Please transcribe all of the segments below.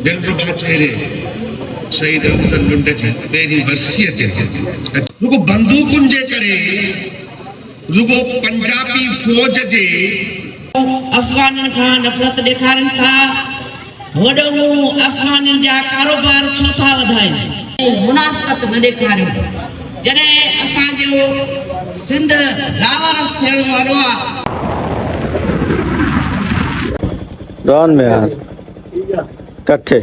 दिलरुबा चेहरे शहीद अफजल लुंड जी पहिरीं वर्सीअ ते रुगो बंदूकुनि जे करे रुगो पंजाबी फौज जे अफगाननि खां नफ़रत ॾेखारनि था। होॾो अफगाननि जा कारोबार छो था वधाइनि, मुनाफ़त न ॾेखारियो। जॾहिं असांजो सिंध लावारस थियण वारो आहे। डॉन में यार कट्ठे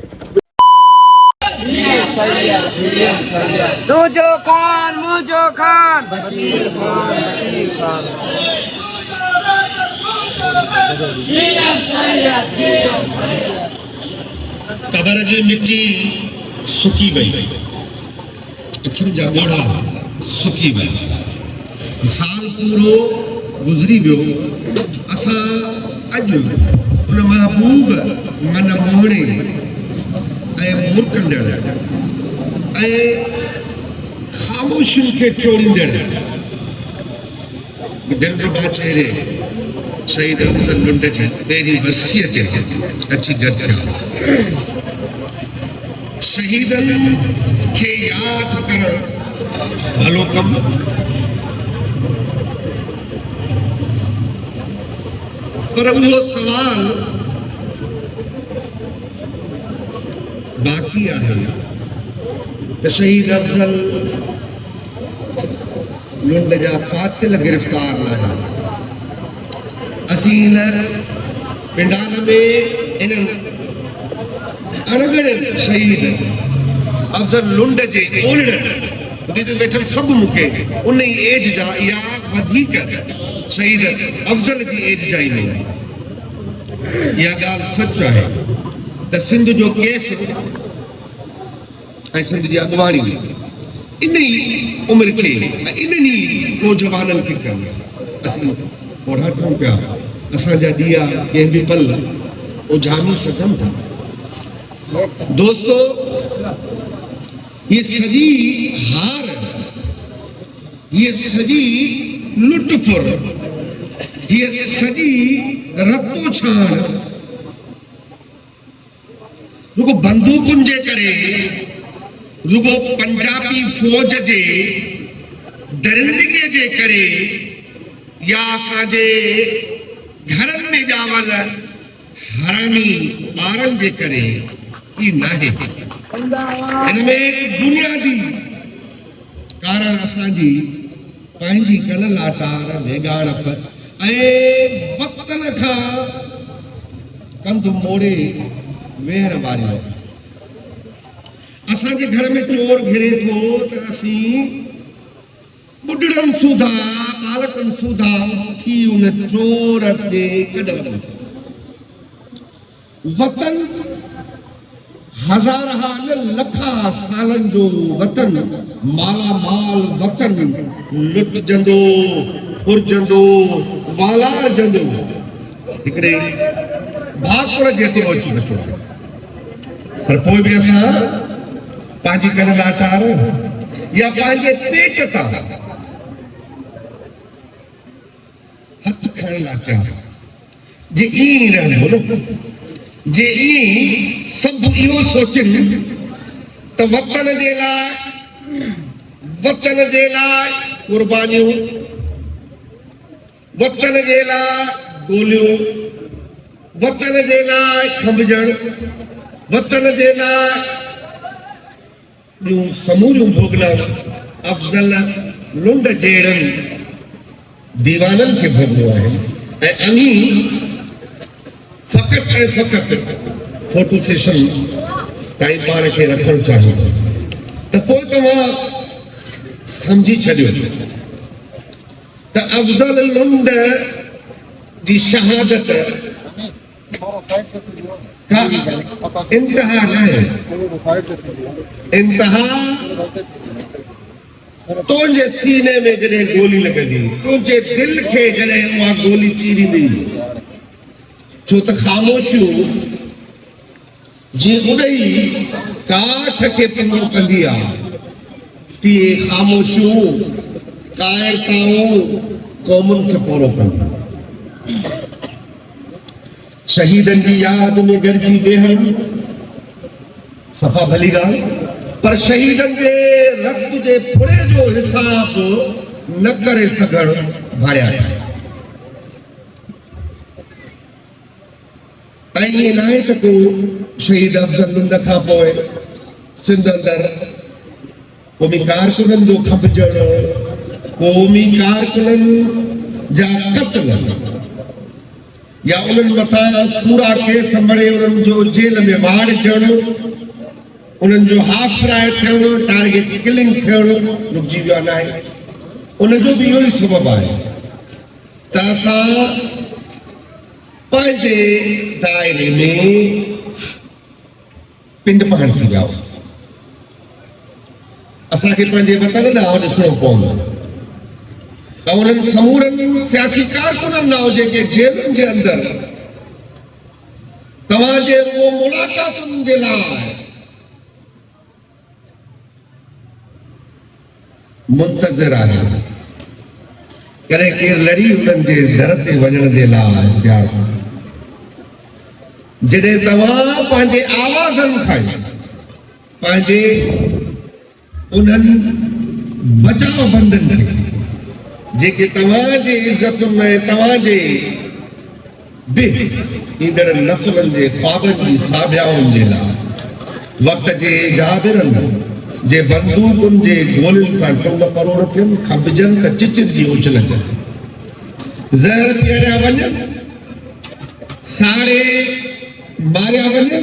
तुझो खान मुझो खान बशीर खान कबर जी मिट्टी सुकी वई, अखियुनि जा ॻोढ़ा सुकी विया, साल पूरो गुज़री वियो। असां अॼु उन महबूब मन मोहणे ऐं मुरकंदड़ ऐं ख़ामोशियुनि खे टोड़ींदड़ दिलरुबा चेहरे शहीद अफजल लुंड जी पहिरीं वर्सीअ ते अची गॾिजा। शहीदनि खे यादि करणु भलो कमु, पर उहो सवाल बाक़ी आहे त शहीद अफजल लुंड जा कातिल गिरफ़्तार न आहिनि। असीं हिन पिंडाल में इन्हनि अणगढ़ शहीद अफजल लुंड जे ओलड़नि वेठल सभु मूंखे उन ई एज जा या वधीक शहीद अफजल जी एज जा ई आहिनि। इहा ॻाल्हि सच आहे त सिंध जो केस ऐं सिंध जी अॻुवाणी इन ई उमिरि खे इन्हनि नौजवाननि खे कनि। असीं ओढ़ा थियूं पिया, असांजा ॾीआ कंहिं बि पल उजामी सघनि था। दोस्तो, ये सॼी हार, ये सॼी लुटफुर, ये सॼी रतो छाण रुगो बंदूकुनि जे करे, रुगो पंजाबी फौज जे दरिंदगीअ जे करे या असांजे घरनि में ॼावल हरामी ॿारनि जे करे ई नाहे। हिन में बुनियादी कारण असांजी पंहिंजी कन लाटार वेगाड़प ऐं वतन खां कंध मोड़े वेहण वारियूं। असांजे घर में चोर घिरे थो त असीं बुढड़नि सुधा बालकनि सुधा थी उन चोर ते कढूं। वतन हज़ार न लखा सालनि जो वतन, माला माल वतन लुटजंदो, फुरजंदो, वालारजंदो हिकिड़े भाकुर जेतिरो अची बचो। पर पोइ बि असां पंहिंजी कन लाचार या पंहिंजे पेट तां हथ खणण लाचार जे ई रहंदो न, जे ई सभु इहो सोचनि त वतन जे लाइ कुर्बानियूं, वतन जे लाइ गोलियूं, वतन जे लाइ खंभजण, वतन जे लाइ ॿियूं समूरियूं भोगना अफजल लुंड जहिड़नि दीवाननि खे भोगनो आहे। ऐं अमीं फ़क़ति ऐं फ़क़ति फोटो सेशन ताईं पाण खे रखणु चाहियो त पोइ तव्हां सम्झी छॾियो त अफजल लुंड जी शहादत का इंतहा न है। इंतहा तुंहिंजे सीने में जॾहिं गोली लॻंदी, तुंहिंजे दिलि खे जॾहिं उहा गोली चीरींदी, छो त ख़ामोशियूं जीअं उॾई काठ खे पूरो कंदी आहे, तीअं ख़ामोशियूं कायरताऊं क़ौमुनि खे पूरो कंदियूं। शहीदनि जी यादि में गॾिजी वेहणु सफ़ा भली ॻाल्हि, पर शहीदनि जे रक्त जे फुड़े जो हिसाब न करे सघण भाड़िया आहे। ऐं ईअं न आहे त को शहीद अफ़ज़ल न खां पोइ सिंध अंदरि क़ौमी कारकुननि जो खपजणु, क़ौमी कारकुननि जा क़त्ल या उन्हनि मथां पूरा केस मड़े उन्हनि जो जेल में वाड़जणु, उन्हनि जो हाफ फ्राए थियणु, टारगेट किलिंग थियणु रुकिजी वियो न आहे। उनजो बि इहो ई सबबु आहे त असां पंहिंजे दायरे में पिंड पहण थी विया। असांखे पंहिंजे वतन ॾांहुं ॾिसणो पवंदो ऐं उन्हनि समूरनि सियासी कारकुननि ॾांहुं जेके जेलुनि जे अंदरि तव्हांजे रुॻो मुलाक़ातुनि जे लाइ मुंतज़िर आहे, कॾहिं केरु लड़ी उन्हनि जे दर ते वञण जे लाइ तयार। जॾहिं तव्हां पंहिंजे आवाज़नि खां पंहिंजे उन्हनि बचाव बंदनि खे जेके तव्हांजे इज़त में तव्हांजे बि ईंदड़ नसलनि जे ख्वाबनि जी साबियाउनि जे लाइ वक़्त जे जाबिरनि जे बंदूकुनि जे गोलियुनि सां टुंग परोड़ थियनि, खपजनि त चिचिर जी उछल अचनि, ज़हर पीआरिया वञनि, साड़े मारिया वञनि,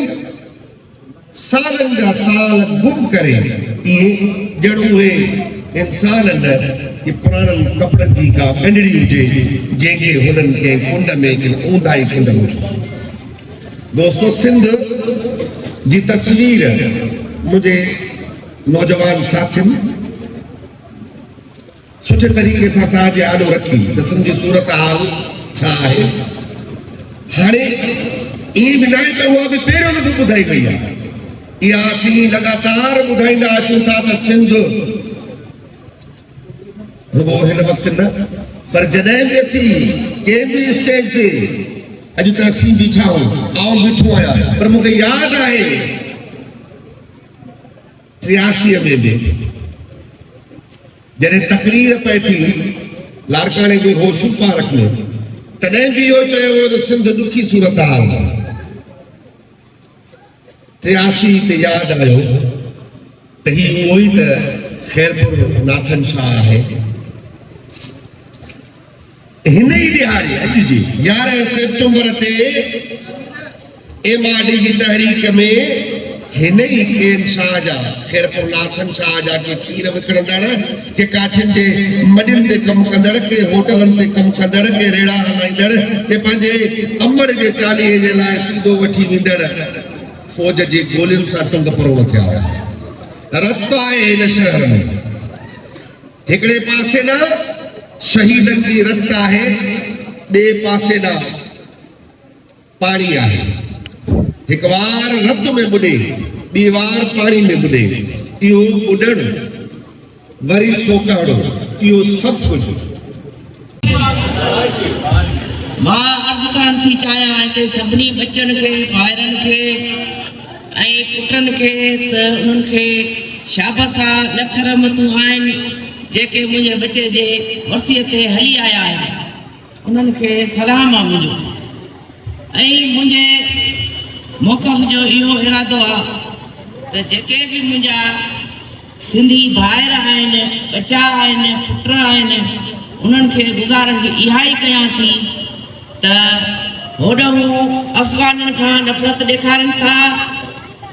सालनि जा साल गुम करे इहे ॼण उहे इंसान न कि पुराणनि कपड़नि जी का ॻंढड़ी हुजे जंहिंखे हुननि खे कुंड में कि ऊंदाई कुंड में छो। दोस्तो, सिंध जी तस्वीर मुझे नौजवान साथियुनि सुठे तरीक़े सां असांजे आॾो रखी त सिंध जी सूरत हाल छा आहे। हाणे ईअं बि न आहे त उहा बि पहिरियों दफ़ो ॿुधाई वई आहे, इहा असीं लगातार ॿुधाईंदा अचूं था त सिंध रुॻो हिन वक़्तु न, पर जॾहिं बि असीं कंहिं बि स्टेज ते अॼु त असीं बीठा आहियूं, आउं बीठो आहियां, पर मूंखे यादि आहे 83 में बि जॾहिं तकरीर पए थी लाड़काणे जो होश पार्क में, तॾहिं बि इहो चयो वियो त सिंध ॾुखी सूरत हाल। 83 ते यादि आयो त ही उहो ई त ख़ैरपुर नाथन शाह आहे। हिन ई ॾिहाड़े अॼु जी 11 सेप्टेम्बर ते MRD जी तहरीक में हिन ई खेन शाह जा ख़ैरपुर नाथन शाह जा के खीर विकिणंदड़, के काठियुनि जे मडियुनि ते कमु कंदड़, के होटलनि ते कमु कंदड़, के रेड़ा हलाईंदड़, के पंहिंजे अमड़ जे चालीहे जे लाइ सीधो वठी वेंदड़ फ़ौज जी गोलियुनि सां टुंग परोड़ थिया हुआ। रत आहे हिन शहर में, हिकिड़े पासे ॾांहुं शहीदनि जी रत आहे, ॿिए पासे ॾांहुं पाणी आहे। हिकु वार रत में ॿुॾे, ॿी वार पाणी में ॿुॾे, इहो ॿुॾणु वरी सोकाड़ो, इहो सभु कुझु। मां अर्ज़ु करण थी चाहियां कि सभिनी बच्चनि खे, भाइरनि खे ऐं पुटनि खे त उन्हनि खे शाबसा लख रहमतूं आहिनि जेके मुंहिंजे बचे जे वसीअ ते हली आया आहिनि, उन्हनि खे सलाम आहे मुंहिंजो। ऐं मुंहिंजे मौक़फ़ जो इहो इरादो आहे त जेके बि मुंहिंजा सिंधी भाइर आहिनि, बचा आहिनि, पुट आहिनि, उन्हनि खे गुज़ारिश इहा ई कयां थी त होॾो अफ़गाननि खां नफ़रत ॾेखारनि था,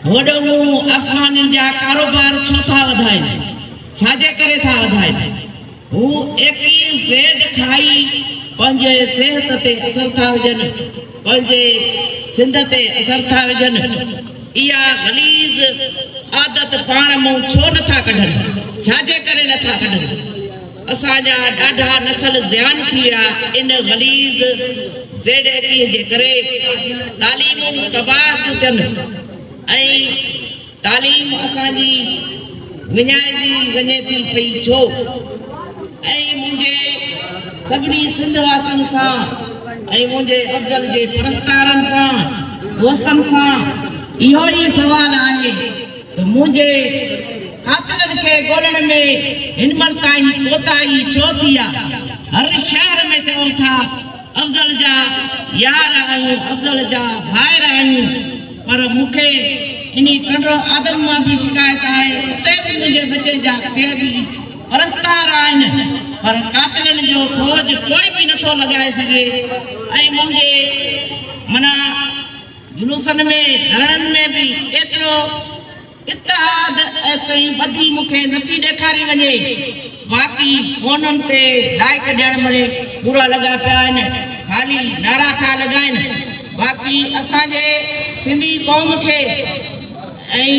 होॾो अफ़गाननि जा कारोबार छो था वधाइनि, छाजे करे था वधाइनि? हू एकी ज़ेड खाई पंहिंजे सिहत ते असर था विझनि, पंहिंजे सिंध ते असर था विझनि। इहा गलीज़ आदत पाण मां छो नथा कढनि, छाजे करे नथा कढनि? असांजा ॾाढा नसल ज़ियान थी विया इन गलीज़ ज़ेड जे करे। तालीमूं तबाह थियूं थियनि ऐं तालीम असांजी विञाइजी वञे थी पई छो? ऐं मुंहिंजे सभिनी सिंध वासियुनि सां ऐं मुंहिंजे अफ़ज़ल जे परस्तारनि सां, दोस्तनि सां इहो ई सवाल आहे त मुंहिंजे कातिलनि खे ॻोल्हण में हिन महिल ताईं कोताही छो थी आहे? हर शहर में चऊं था अफ़ज़ल जा यार आहियूं, अफ़ज़ल जा भाइर आहियूं, पर मूंखे इन टंडो आदम मां बि शिकायत आहे। उते बि मुंहिंजे बचे जा के बि परस्तार आहिनि, पर कातिलनि जो खोज कोई बि नथो लॻाए सघे। ऐं मुंहिंजे माना जुलूसनि में धरणनि में बि एतिरो इतिहाद ऐं ॿधी मूंखे नथी ॾेखारी वञे। बाक़ी फ़ोनुनि ते लाइक ॾियण में पूरा लॻा पिया आहिनि, ख़ाली नारा था लॻाइनि। बाक़ी असांजे सिंधी क़ौम खे ऐं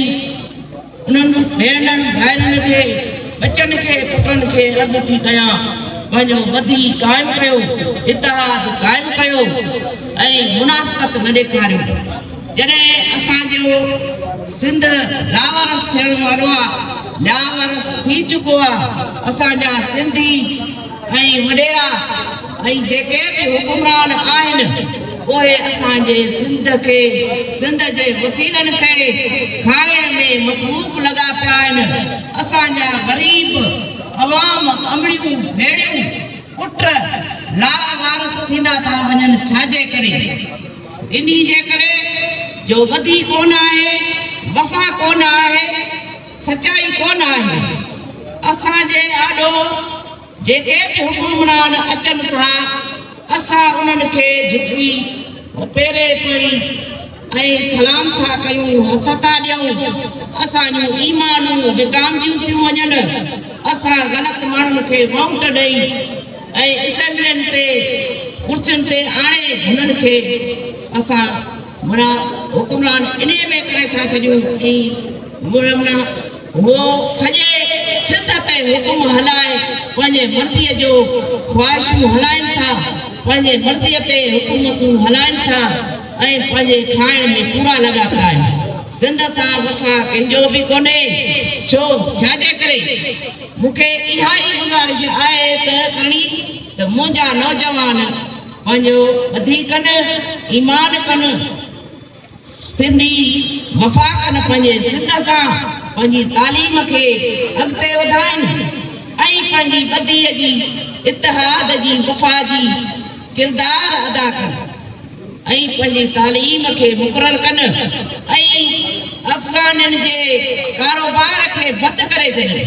उन्हनि भेनरुनि भाइरनि खे बचनि खे पुटनि खे अर्ज़ु थी कयां, पंहिंजो ॿधी क़ाइमु कयो, इतिहाद क़ाइमु कयो ऐं मुनाफ़त न ॾेखारियो। जॾहिं असांजो सिंध लावारस थियण वारो आहे, लावारस थी चुको आहे, असांजा सिंधी ऐं वॾेरा ऐं जेके बि हुकुमरान आहिनि उहे असांजे सिंध खे, सिंध जे वसीलनि खे खाइण में मसरूफ़ लॻा पिया आहिनि। असांजा ग़रीब अवाम अमड़ियूं भेड़ियूं पुट लावारस थींदा था वञनि, छाजे करे? इन्ही जे करे जो ॿधी कोन आहे, वफ़ा कोन आहे, सचाई कोन आहे। असांजे आॾो जेके बि हुकुमरान अचनि था, असां उन्हनि खे झुकी पेरे पई ऐं सलाम था कयूं, हथ था ॾियूं। असांजूं ईमानूं विकामजियूं थियूं वञनि। असां ग़लति माण्हुनि खे वोट ॾेई ऐं असेंबलियुनि ते कुर्सियुनि ते आणे हुननि खे असां माना हुकुमरान इन में करे था छॾियूं कि वो सॼे सिंध ते हुकुम हलाए, पंहिंजे मर्ज़ीअ जो ख़्वाहिशूं हलाइनि था, पंहिंजे मर्ज़ीअ ते हुकूमतूं हलाइनि था ऐं पंहिंजे खाइण में पूरा लॻा पिया आहिनि। सिंध सां वफ़ा कंहिंजो बि कोन्हे। छो? छाजे करे? मूंखे इहा ई गुज़ारिश आहे त खणी त मुंहिंजा नौजवान पंहिंजो ॿधी कनि, ईमान कनि, सिंधी वफ़ा कनि पंहिंजे सिंध सां, पंहिंजी तालीम खे अॻिते वधाइनि ऐं पंहिंजी ॿधीअ जी इतिहाद जी वफ़ा जी किरदार अदा कनि ऐं पंहिंजी तालीम खे मुक़ररु कनि ऐं अफ़गाननि जे कारोबार खे बंदि करे छॾनि।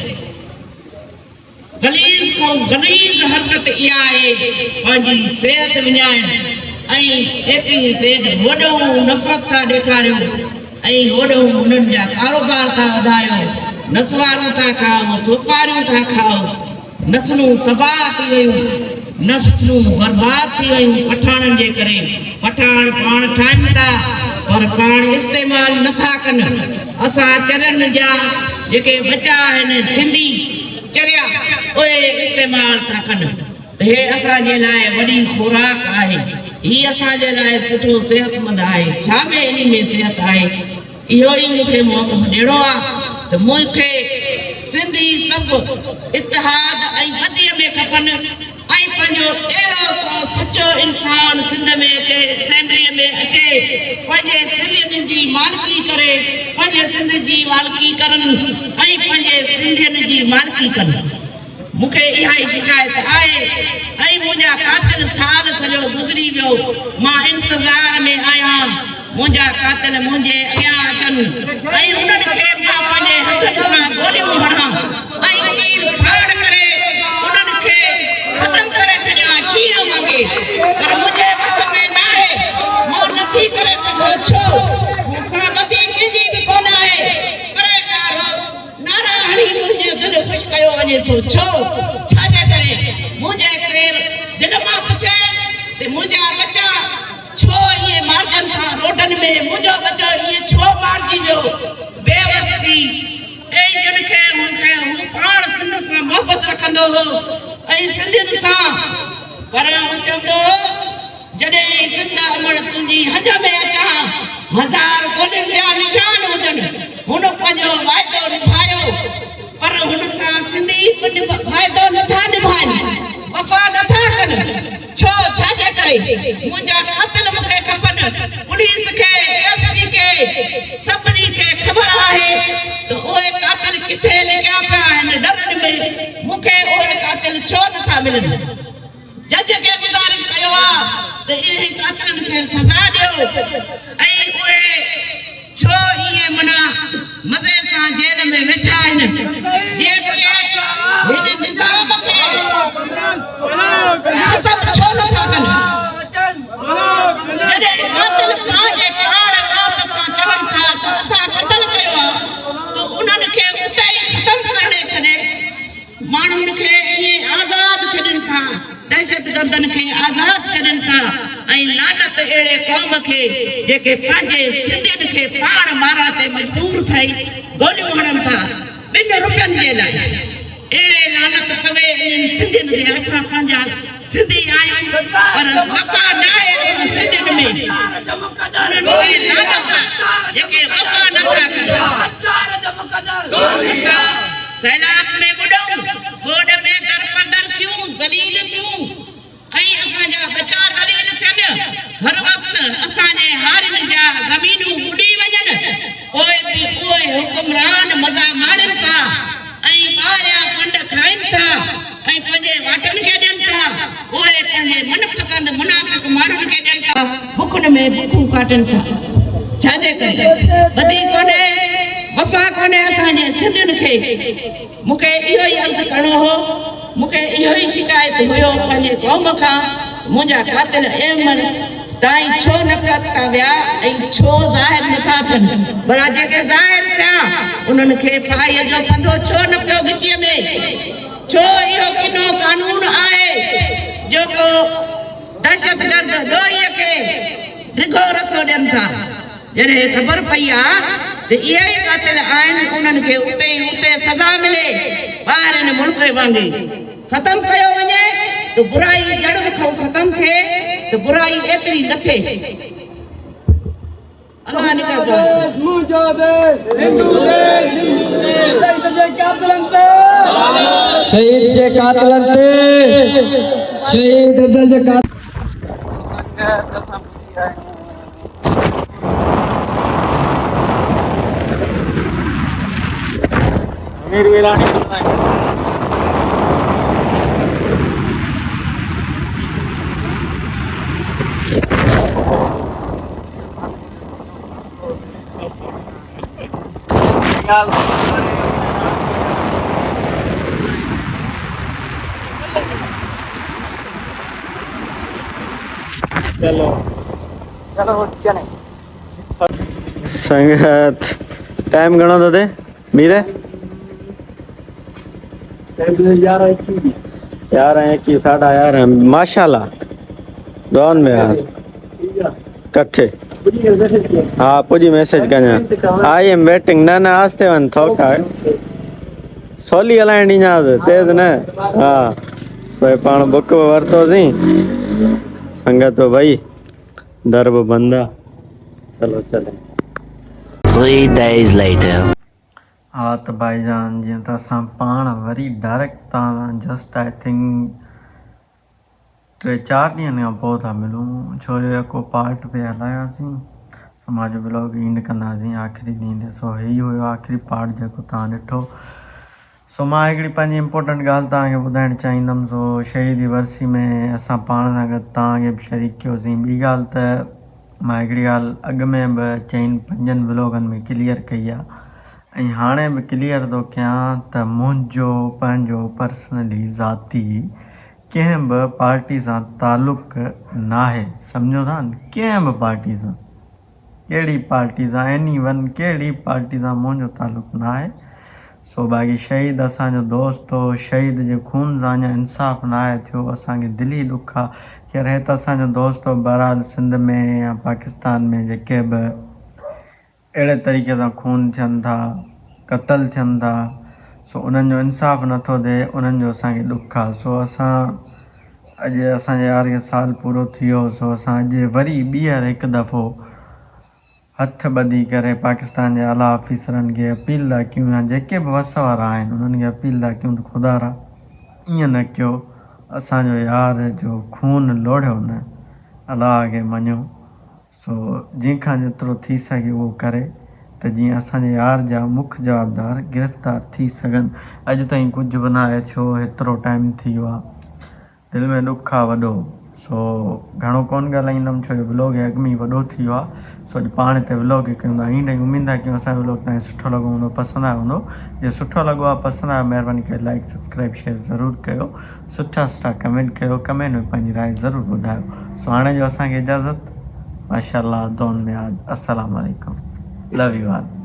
गलीज़ खां गलीज़ हरकत इहा आहे पंहिंजी सिहत विञाइणु ऐं एतिरी देरि वॾो नफ़रत था ॾेखारियो ऐं होॾो हुननि जा कारोबार था वधायो, नसवारूं था खाओ, सुपारियूं था खाओ, नसलूं तबाह थी वियूं, नस्लूं बर्बाद थी वियूं पठाणनि जे करे। पठाण पाण ठाहिनि था पर पाण इस्तेमालु नथा कनि। असां चरनि जा जेके बचा आहिनि सिंधी चरिया, उहे इस्तेमालु था कनि। हे असांजे लाइ वॾी खुराक आहे, हीअ असांजे लाइ सुठो सिहतमंद आहे। छा में इन में सिहत आहे? इहो ई मूंखे मौक़ो ॾियणो आहे त मूंखे सिंधी सभु इतिहाद ऐं ॿधीअ में खपनि ऐं पंहिंजो अहिड़ो को सचो इंसान सिंध में अचे, असेंबलीअ में अचे, पंहिंजे सिंधियुनि जी मालिकी करे, पंहिंजे सिंध जी मालिकी करनि ऐं पंहिंजे सिंधियुनि जी मालिकी कनि। मूंखे इहा ई शिकायत आहे ऐं मुंहिंजा कातिल साल सॼो गुज़री वियो, मां इंतज़ार में आहियां मुंहिंजा कातिल मुंहिंजे अॻियां अचनि ऐं उन्हनि खे मां पंहिंजे हथनि सां गोलियूं हणां ऐं चीर फाड़ करे उन्हनि खे ख़तमु करे छॾियां, शीर वांगे। पर मुंहिंजे हथ में न आहे, मां नथी करे सघां। छो? मूंसां ॿधी कंहिंजी बि कोन आहे, पर नारा हणी मुंहिंजो दिलि ख़ुशि कयो वञे थो। छो? छाजे करे? मुंहिंजे केरु दिलि मां पुछे त मुंहिंजा बचा छो इहे मारजनि था रोडनि में, मुंहिंजो बचो इहे छो मारिजी वियो? बेवस्ती ऐं जिन खे हू पाण सिंध सां मोहबत रखंदो हो ऐं सिंधियुनि सां, पर हू चवंदो जॾहिं सिंध अमड़ तुंहिंजी हज में अचां, 1000 गोलियुनि जा निशान हुजनि, हुन पंहिंजो वाइदो निभायो, पर हुन सां सिंधी वाइदो नथा निभाइनि, वफ़ा नथा कनि। छो? छाजे करे? मुंहिंजा कातिल मूंखे खपनि। पुलिस खे, एसपी खे, सभिनी खे ख़बर आहे त मिलनि जज खे गुज़ारिश कयो आहे त इहे कातिलनि खे सज़ा ॾियो ऐं उहे छो इएं माना मज़े सां जेल में वेठा आहिनि जेके हिन निज़ाम खे ख़तमु छो नथा कनि जॾहिं कातिल पंहिंजे प्राण रात सां चवनि था त असां क़तल कयो आहे त उन्हनि खे उते ई ख़तमु करे छॾे माण्हुनि खे इएं आज़ादु छॾनि था दहशतगर्दनि खे आज़ादु छॾनि था ऐं लानत अहिड़े क़ौम खे जेके पंहिंजे सिंधियुनि खे पाण मारण ते मजबूर थई गोलियूं हणनि था 2 रुपयनि जे लाइ अहिड़े लानत पवे इन्हनि सिंधियुनि ते असां पंहिंजा सिंधी आहियूं पर वफ़ा न आहे सिंधियुनि में उन्हनि खे लानत जेके वफ़ा नथा कनि असां सैलाब में बुॾऊं गोॾ में दर पदर थियूं ज़लील थियूं ऐं असांजा बचा ज़लील थियनि हर वक़्तु असांजे हारियुनि जा ज़मीनूं ॿुॾी वञनि पोइ बि उहे हुकुमरान मज़ा माणनि था ऐं ॿाहिरियां फंड खाइनि था ऐं पंहिंजे वाटनि खे ॾियनि था उहे पंहिंजे मनपसंदि मुनाफ़िक़ माण्हुनि खे ॾियनि था बुखुनि में बुखूं काटनि था छाजे करे ॿधी कोन्हे वफ़ा कोन्हे असांजे सिंधियुनि खे मूंखे इहो ई अर्ज़ु करिणो हो मूंखे इहो ई शिकायत हुयो पंहिंजे क़ौम खां मुंहिंजा कातिल एमन ताईं छो न था विया ऐं छो ज़ाहिर नथा थियनि भला जेके ज़ाहिर थिया उन्हनि खे फाईअ जो फंदो छो न पियो गिचीअ में छो इहो किनो कानून आहे जेको दहशतगर्द ॾोहीअ खे डिघो रसो ॾियनि था जॾहिं ख़बर पई आहे त इहे ई कातिल आहिनि उन्हनि खे उते ई उते सज़ा मिले ॿाहिरि मुल्क वांगुरु ख़तमु कयो वञे त बुराई जड़ खां ख़तमु थिए त बुराई एतिरी न थिए अलाह निका देश मुंहिंजो देश हिंदू देश शहीद जे कातिलनि ते शहीद जे अमीर वीरानी चलो चलो चले संगत टाइम घणो थो थिए मीरे 11:21 11:30 माशाल्लाह दोन में यार कट्ठे हाँ पुजी मैसेज कन्या आई एम वेटिंग न आस्ते वन थोका सोली हलाइण ॾींदासीं तेज़ न हाँ सोए पाण बुक वरितोसीं संगत भाई दर बि बंदि आहे चलो चले 3 days later हाँ तो भाईजान जीअं त असां पाण वरी डायरेक्ट तव्हां जस्ट आई थिंक 3-4 ॾींहंनि खां पोइ था मिलूं छो जो को पार्ट पे हलायासीं समाज ब्लॉग एंड कंदासीं आख़िरी ॾींहं ते सो ही हुयो आख़िरी पार्ट जेको तव्हां ॾिठो सो मां हिकिड़ी पंहिंजी इम्पोर्टेंट ॻाल्हि तव्हांखे ॿुधाइणु चाहींदुमि सो शहीदी वर्सी में असां पाण सां गॾु तव्हांखे बि शरीक कयोसीं ॿी ॻाल्हि त मां हिकिड़ी ॻाल्हि अॻु में बि 4-5 ब्लॉगनि में क्लियर कई आहे ऐं हाणे बि क्लियर थो कयां त मुंहिंजो पंहिंजो पर्सनली ज़ाती कंहिं बि पार्टी सां तालुक़ न आहे सम्झो था न कंहिं बि पार्टी सां कहिड़ी पार्टी सां एनी वन कहिड़ी पार्टी सां मुंहिंजो तालुक़ न आहे सो बाक़ी शहीद असांजो दोस्त हो शहीद जे खून सां अञा इंसाफ़ न आहे थियो असांखे दिली ॾुख आहे ख़ैर हे त असांजो दोस्त हो बहरहाल सिंध में या पाकिस्तान में जेके बि अहिड़े तरीक़े सां खून थियनि था क़तल थियनि था सो उन्हनि जो इंसाफ़ नथो थिए उन्हनि जो असांखे ॾुख आहे सो असां अॼु असांजे 11 साल पूरो थी वियो सो असां अॼु वरी ॿीहर हिकु दफ़ो हथ ॿधी करे पाकिस्तान जे आला ऑफिसरनि खे अपील था कयूं या जेके बि वस वारा आहिनि उन्हनि खे अपील था कयूं त ख़ुदा रा ईअं न कयो असांजो यार जो खून लोढ़ियो न अलाह खे मञो सो जंहिंखां जेतिरो थी सघे उहो करे त जीअं असांजे यार जा मुख्य जवाबदार गिरफ़्तार थी सघनि अॼु ताईं कुझु बि न आहे छो हेतिरो टाइम थी वियो आहे दिलि में ॾुख आहे वॾो, सो घणो कोन ॻाल्हाईंदुमि छो जो व्लॉग अॻिमी वॾो थी वियो आहे। सो अॼु पाण हिते व्लॉग कयूं था, ईअं उमेदु आहे कि असांजो व्लॉग तव्हांखे सुठो लॻो हूंदो, पसंदि आयो हूंदो। जे सुठो लॻो आहे, पसंदि आयो, महिरबानी करे लाइक सब्सक्राइब शेयर ज़रूरु कयो, सुठा कमेंट कयो, कमेंट में पंहिंजी राय ज़रूरु ॿुधायो। सो हाणे जो असांखे इजाज़त, माशाअल्लाह, दुआउनि में आज, अस्सलाम वालेकुम, लव यू ऑल।